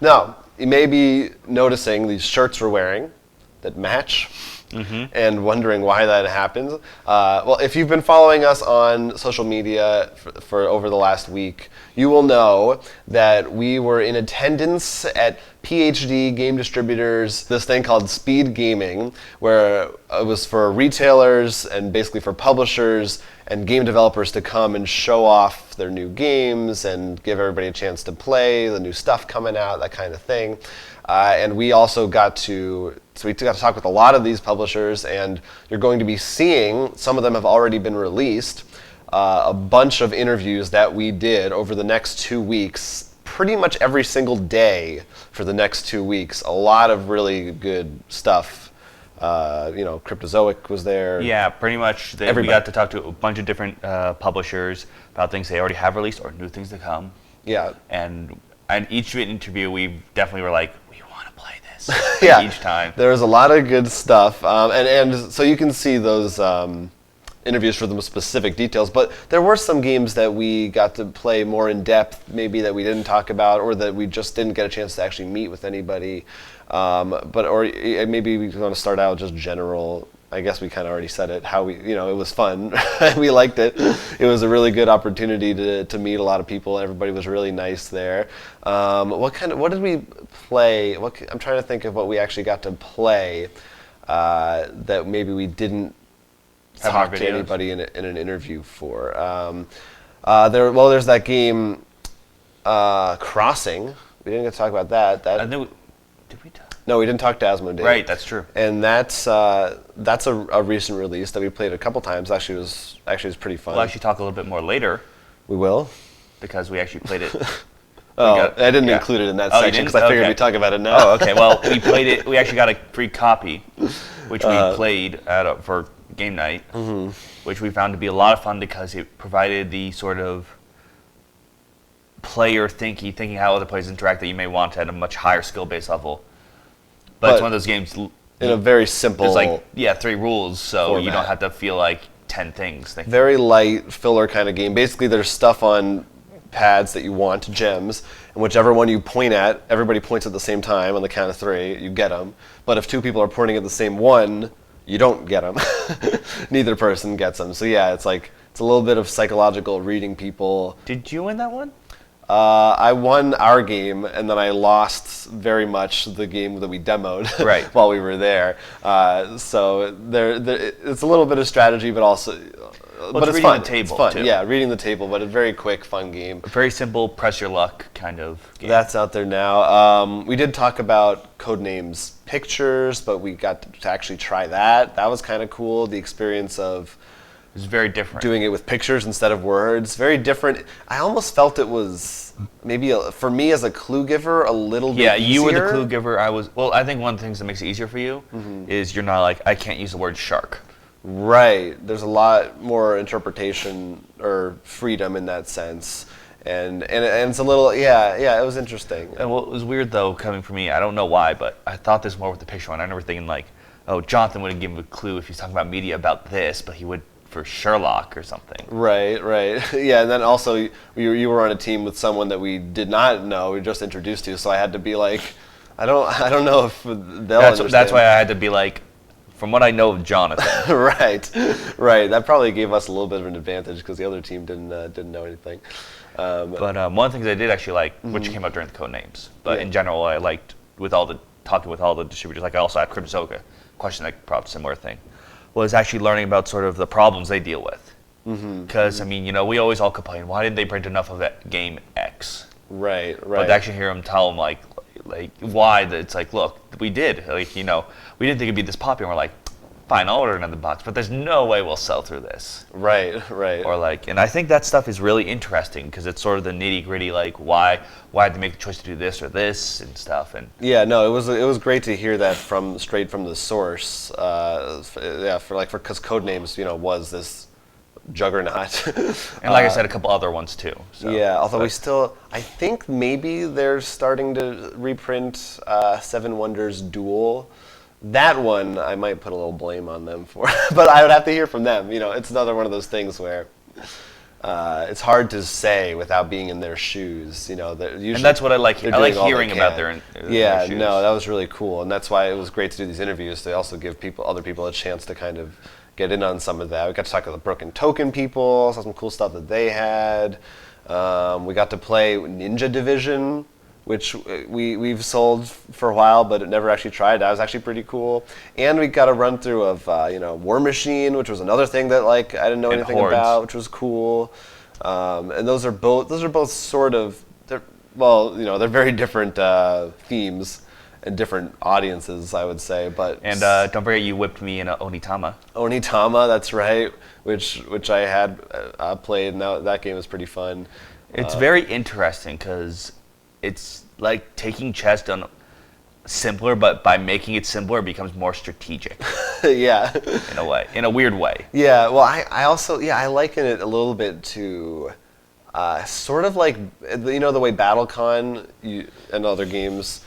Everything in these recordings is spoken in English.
Now, you may be noticing these shirts we're wearing that match. And wondering why that happens. Well, if you've been following us on social media for over the last week, you will know that we were in attendance at PhD Game Distributors, this thing called Speed Gaming, where it was for retailers and basically for publishers and game developers to come and show off their new games and give everybody a chance to play the new stuff coming out, that kind of thing. And we also got to talk with a lot of these publishers, and you're going to be seeing, some of them have already been released, a bunch of interviews that we did over the next 2 weeks, pretty much every single day for the next 2 weeks. A lot of really good stuff. Cryptozoic was there. Yeah, pretty much. We got to talk to a bunch of different publishers about things they already have released or new things to come. Yeah. And each interview, we definitely were like, play this each time. There was a lot of good stuff, and so you can see those interviews for the specific details, but there were some games that we got to play more in depth, maybe that we didn't talk about, or that we just didn't get a chance to actually meet with anybody, or maybe we want to start out just general. I guess we kind of already said it, how it was fun. We liked it. It was a really good opportunity to meet a lot of people. Everybody was really nice there. What did we play? I'm trying to think of what we actually got to play that maybe we didn't talk to anybody in an interview for. There's that game, Crossing. We didn't get to talk about that. Did we talk? No, we didn't talk to Asmodee. Right, that's true. And that's a recent release that we played a couple times. Actually, it was pretty fun. We'll actually talk a little bit more later. We will? Because we actually played it. I didn't include it in that section because I figured we'd talk about it now. Oh, okay. Well, we played it. We actually got a free copy, which we played for game night, which we found to be a lot of fun because it provided the sort of player thinking how other players interact that you may want at a much higher skill-based level. But it's one of those games in a very simple. There's 3 rules, so format. You don't have to feel like 10 things. Very light filler kind of game. Basically, there's stuff on pads that you want, gems, and whichever one you point at, everybody points at the same time on the count of 3. You get them. But if 2 people are pointing at the same one, you don't get them. Neither person gets them. So yeah, it's a little bit of psychological reading people. Did you win that one? I won our game, and then I lost very much the game that we demoed while we were there. So it's a little bit of strategy, but also, but it's fun. The table, it's fun. Too. Yeah, reading the table, but a very quick, fun game. A very simple, press your luck kind of game. That's out there now. We did talk about Codenames Pictures, but we got to actually try that. That was kind of cool. The experience of it was very different. Doing it with pictures instead of words. Very different. I almost felt it was maybe, for me as a clue giver, a little bit easier. Yeah, you were the clue giver. I think one of the things that makes it easier for you is you're not like, I can't use the word shark. Right. There's a lot more interpretation or freedom in that sense. And it's a little, it was interesting. And what was weird, though, coming from me, I don't know why, but I thought this more with the picture one. I remember thinking, like, oh, Jonathan wouldn't give him a clue if he's talking about media about this, but he would for Sherlock or something. Right. Yeah, and then also you were on a team with someone that we did not know, we were just introduced to, so I had to be like, I don't know if they'll understand. That's why I had to be like, from what I know of Jonathan. Right. That probably gave us a little bit of an advantage because the other team didn't know anything. But one of the things I did actually like, which came out during the Codenames, but in general I liked talking with all the distributors, like I also had Cryptozoic, question that brought a similar thing, was actually learning about sort of the problems they deal with. Because, we always all complain, why didn't they print enough of that game X? Right. But to actually hear them tell them, like why, it's like, look, we did. We didn't think it'd be this popular. We're like, fine, I'll order another box, but there's no way we'll sell through this. Right. Or and I think that stuff is really interesting because it's sort of the nitty gritty, like why did they make the choice to do this or this and stuff. And yeah, no, it was great to hear that straight from the source. Because Codenames, was this juggernaut. And like I said, a couple other ones too. So. Yeah, although I think maybe they're starting to reprint Seven Wonders Duel. That one, I might put a little blame on them for, but I would have to hear from them. It's another one of those things where it's hard to say without being in their shoes. You know, usually and that's what I like. I like hearing about their yeah, shoes. no, that was really cool, and that's why it was great to do these interviews to also give other people a chance to kind of get in on some of that. We got to talk to the Broken Token people, saw some cool stuff that they had. We got to play Ninja Division, which we've sold for a while, but it never actually tried. That was actually pretty cool. And we got a run through of War Machine, which was another thing that I didn't know anything about, which was cool. And those are both sort of they're very different themes and different audiences, I would say. But don't forget you whipped me in Onitama. Onitama, that's right, which I had played, and that game was pretty fun. It's very interesting because it's like taking chess done simpler, but by making it simpler, it becomes more strategic. Yeah. In a weird way. Yeah. Well, I also I liken it a little bit to sort of like the way BattleCon and other games.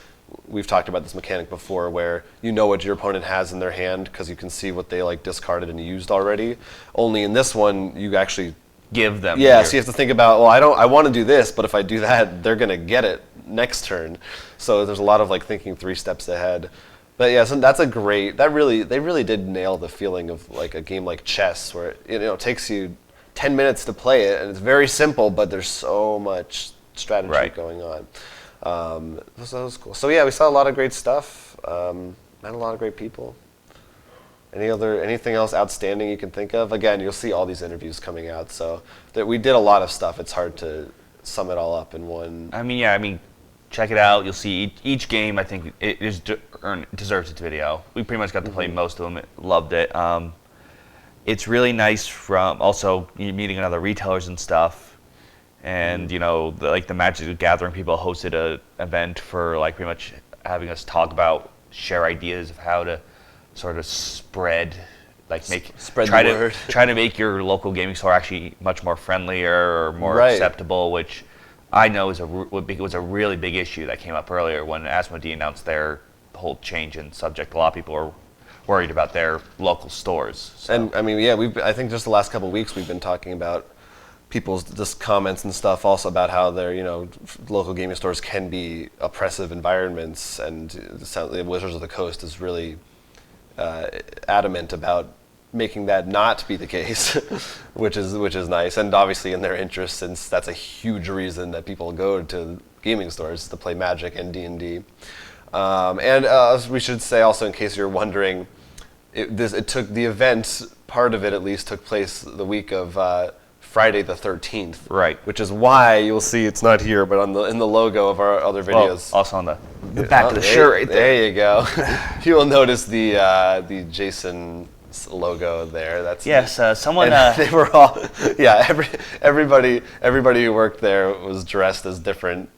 We've talked about this mechanic before, where you know what your opponent has in their hand because you can see what they discarded and used already. Only in this one, you actually give them. Yeah, so you have to think about, I want to do this, but if I do that, they're gonna get it next turn. So there's a lot of thinking 3 steps ahead. But yeah, so that's they really did nail the feeling of a game like chess, where it takes you 10 minutes to play it, and it's very simple, but there's so much strategy going on. So that was cool. So yeah, we saw a lot of great stuff. Met a lot of great people. Anything else outstanding you can think of? Again, you'll see all these interviews coming out, so we did a lot of stuff. It's hard to sum it all up in one. I mean, check it out. You'll see each game. I think it deserves its video. We pretty much got to play most of them. Loved it. It's really nice from also meeting other retailers and stuff, and the Magic the Gathering people hosted a event for pretty much having us talk about, share ideas of how to sort of spread the word. Try to make your local gaming store actually much more friendlier or more acceptable, which I know was a really big issue that came up earlier when Asmodee announced their whole change in subject. A lot of people are worried about their local stores. So. And I mean, I think just the last couple of weeks we've been talking about people's just comments and stuff also about how their local gaming stores can be oppressive environments, and Wizards of the Coast is really adamant about making that not be the case, which is nice, and obviously in their interest, since that's a huge reason that people go to gaming stores to play Magic and D&D. And we should say also, in case you're wondering, the event, part of it at least, took place the week of Friday the 13th. Right. Which is why you'll see it's not here, but in the logo of our other videos. Well, also on the back of the shirt right there. There you go. You will notice the Jason logo there. That's someone. They were all everybody who worked there was dressed as different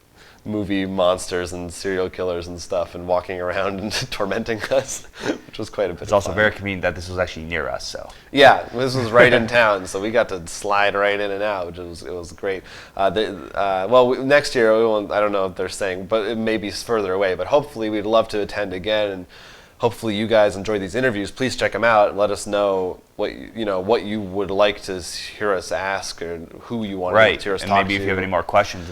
movie monsters and serial killers and stuff, and walking around and tormenting us, which was quite a bit. It's also very convenient that this was actually near us. So yeah, this was right in town, so we got to slide right in and out, which was great. Next year we won't. I don't know if they're saying, but it may be further away. But hopefully, we'd love to attend again, and hopefully, you guys enjoy these interviews. Please check them out and let us know what you would like to hear us ask, or who you want to hear us talk to. And maybe if you have any more questions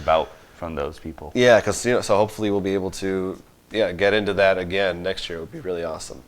from those people. Yeah, because so hopefully we'll be able to get into that again next year. It would be really awesome.